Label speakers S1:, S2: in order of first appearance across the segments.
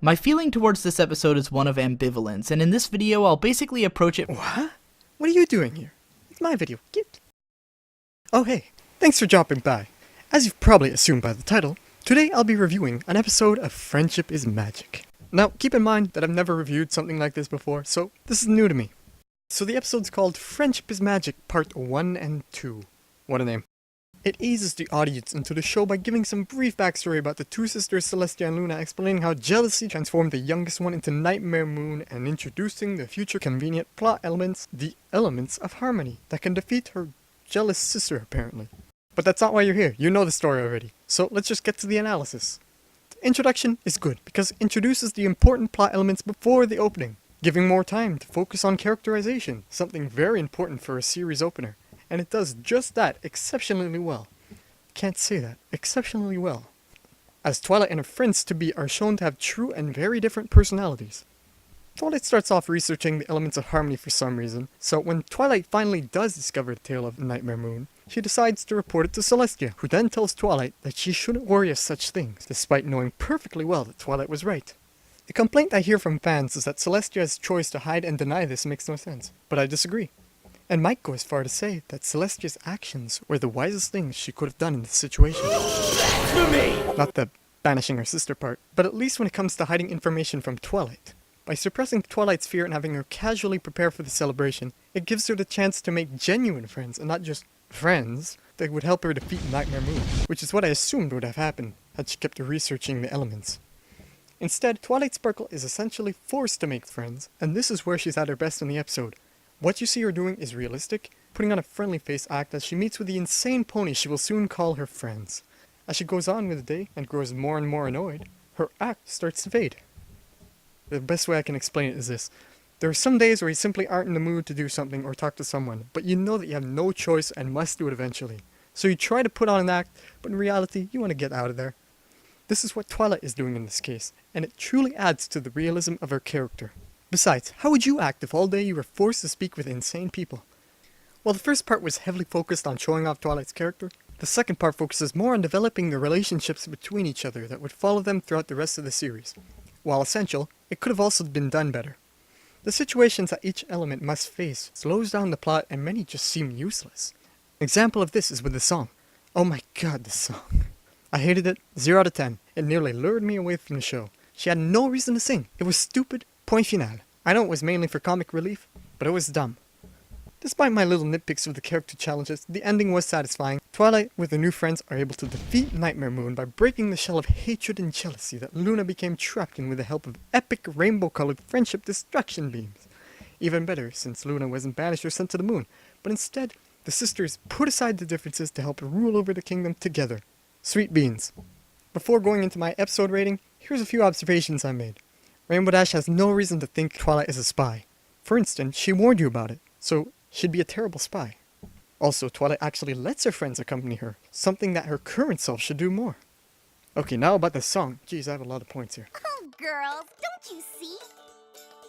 S1: My feeling towards this episode is one of ambivalence, and in this video I'll basically approach it—
S2: What? What are you doing here? It's my video. Get. Oh hey, thanks for dropping by. As you've probably assumed by the title, today I'll be reviewing an episode of Friendship is Magic. Now, keep in mind that I've never reviewed something like this before, so this is new to me. So the episode's called Friendship is Magic Part 1 and 2. What a name. It eases the audience into the show by giving some brief backstory about the two sisters Celestia and Luna, explaining how jealousy transformed the youngest one into Nightmare Moon, and introducing the future convenient plot elements, the elements of harmony, that can defeat her jealous sister apparently. But that's not why you're here, you know the story already, so let's just get to the analysis. The introduction is good because it introduces the important plot elements before the opening, giving more time to focus on characterization, something very important for a series opener. And it does just that exceptionally well. Can't say that. Exceptionally well. As Twilight and her friends-to-be are shown to have true and very different personalities. Twilight starts off researching the elements of harmony for some reason, so when Twilight finally does discover the tale of Nightmare Moon, she decides to report it to Celestia, who then tells Twilight that she shouldn't worry of such things, despite knowing perfectly well that Twilight was right. The complaint I hear from fans is that Celestia's choice to hide and deny this makes no sense, but I disagree. And might go as far to say that Celestia's actions were the wisest things she could have done in this situation. Not the banishing her sister part, but at least when it comes to hiding information from Twilight. By suppressing Twilight's fear and having her casually prepare for the celebration, it gives her the chance to make genuine friends, and not just friends, that would help her defeat Nightmare Moon, which is what I assumed would have happened had she kept researching the elements. Instead, Twilight Sparkle is essentially forced to make friends, and this is where she's at her best in the episode. What you see her doing is realistic, putting on a friendly face act as she meets with the insane pony she will soon call her friends. As she goes on with the day and grows more and more annoyed, her act starts to fade. The best way I can explain it is this. There are some days where you simply aren't in the mood to do something or talk to someone, but you know that you have no choice and must do it eventually. So you try to put on an act, but in reality, you want to get out of there. This is what Twilight is doing in this case, and it truly adds to the realism of her character. Besides, how would you act if all day you were forced to speak with insane people? While the first part was heavily focused on showing off Twilight's character, the second part focuses more on developing the relationships between each other that would follow them throughout the rest of the series. While essential, it could have also been done better. The situations that each element must face slows down the plot, and many just seem useless. An example of this is with the song. Oh my god, this song. I hated it, 0 out of 10. It nearly lured me away from the show. She had no reason to sing. It was stupid. Point final. I know it was mainly for comic relief, but it was dumb. Despite my little nitpicks of the character challenges, the ending was satisfying. Twilight with her new friends are able to defeat Nightmare Moon by breaking the shell of hatred and jealousy that Luna became trapped in with the help of epic rainbow-colored friendship destruction beams. Even better, since Luna wasn't banished or sent to the moon, but instead, the sisters put aside the differences to help rule over the kingdom together. Sweet beans. Before going into my episode rating, here's a few observations I made. Rainbow Dash has no reason to think Twilight is a spy. For instance, she warned you about it, so she'd be a terrible spy. Also, Twilight actually lets her friends accompany her, something that her current self should do more. Okay, now about the song. Jeez, I have a lot of points here.
S3: Oh, girls, don't you see?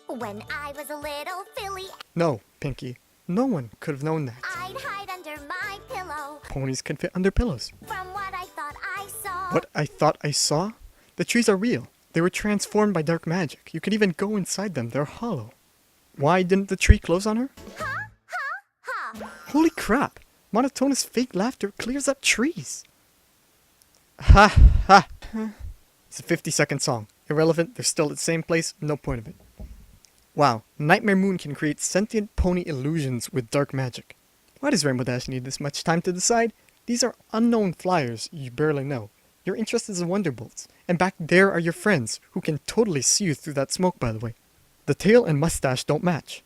S3: When I was a little filly,
S2: No, Pinky. No one could have known that.
S3: I'd hide under my pillow.
S2: Ponies can fit under pillows.
S3: From what I thought I saw.
S2: What I thought I saw? The trees are real. They were transformed by dark magic. You could even go inside them. They're hollow. Why didn't the tree close on her?
S3: Ha, ha, ha.
S2: Holy crap! Monotonous fake laughter clears up trees. Ha ha. It's a 50-second song. Irrelevant, they're still at the same place, no point of it. Wow, Nightmare Moon can create sentient pony illusions with dark magic. Why does Rainbow Dash need this much time to decide? These are unknown flyers you barely know. Your interest is in Wonderbolts, and back there are your friends, who can totally see you through that smoke, by the way. The tail and mustache don't match.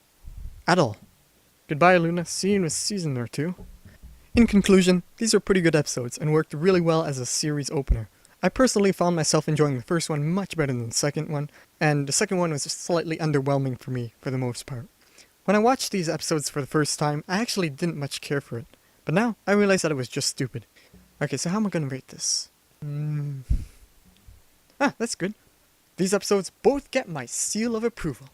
S2: At all. Goodbye, Luna. See you in a season or two. In conclusion, these are pretty good episodes, and worked really well as a series opener. I personally found myself enjoying the first one much better than the second one, and the second one was just slightly underwhelming for me, for the most part. When I watched these episodes for the first time, I actually didn't much care for it. But now, I realize that it was just stupid. Okay, so how am I gonna rate this? That's good. These episodes both get my seal of approval.